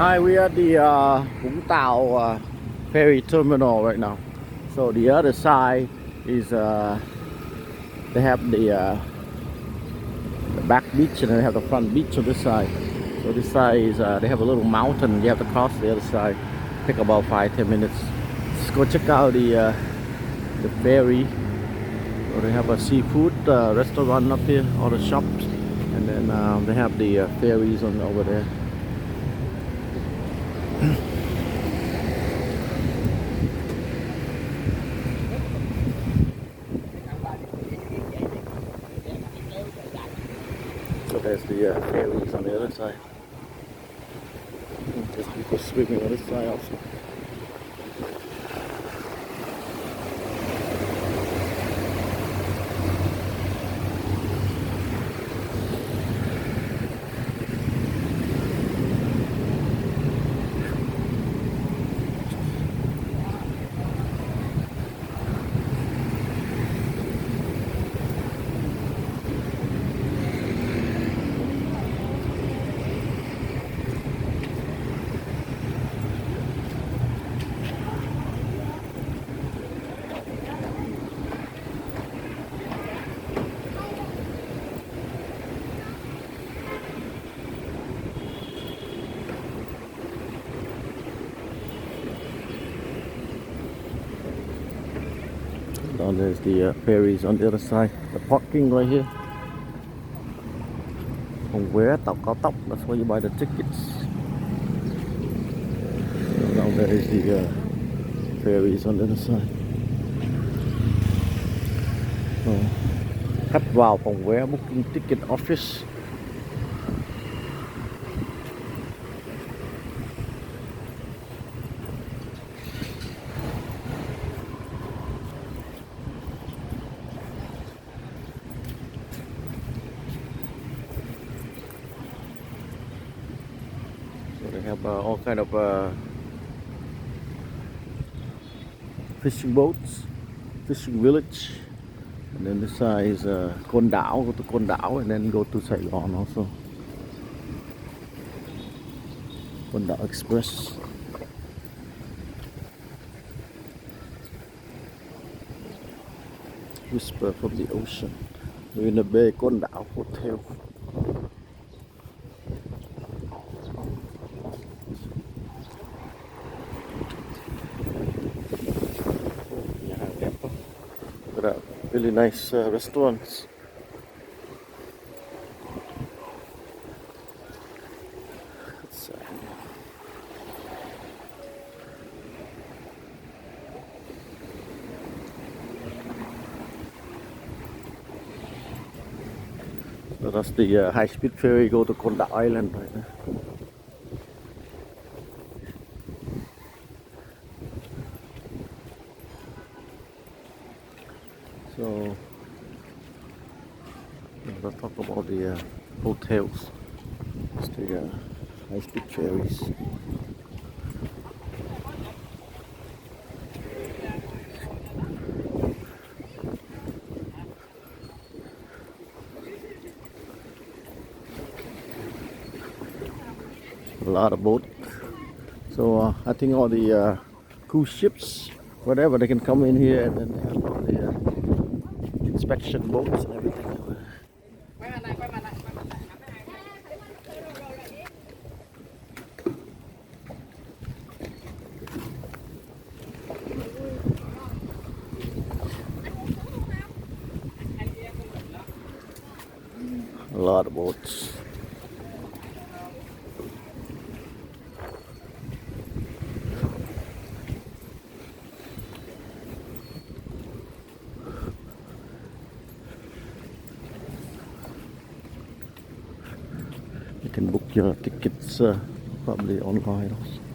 Hi, we are at the Vung ferry terminal right now. So the other side is they have the back beach and they have the front beach on this side. So this side is they have a little mountain. You have to cross the other side. Take about 5-10 minutes. Let's go check out the ferry. So they have a seafood restaurant up here, all the shops, and then they have the ferries on over there. So there's the ferries on the other side. There's people swimming on this side also. Down there's the ferries on the other side. The parking right here. Phòng vé tàu cao tốc. That's where you buy the tickets. Down there is the ferries on the other side. So, khách vào phòng vé booking ticket office. They have all kind of fishing boats, fishing village, and then this side is Côn Đảo. Go to Côn Đảo and then go to Saigon also. Côn Đảo Express. Whisper from the ocean. We're in the Bay Côn Đảo Hotel. Really nice restaurants. So that's the high-speed ferry go to Côn Đảo Island right now. So let's talk about the hotels. It's the high-speed ferries. A lot of boats. So I think all the cruise ships, whatever, they can come in here, and then they have all the inspection boats and everything. A lot of boats. You can book your tickets probably online also.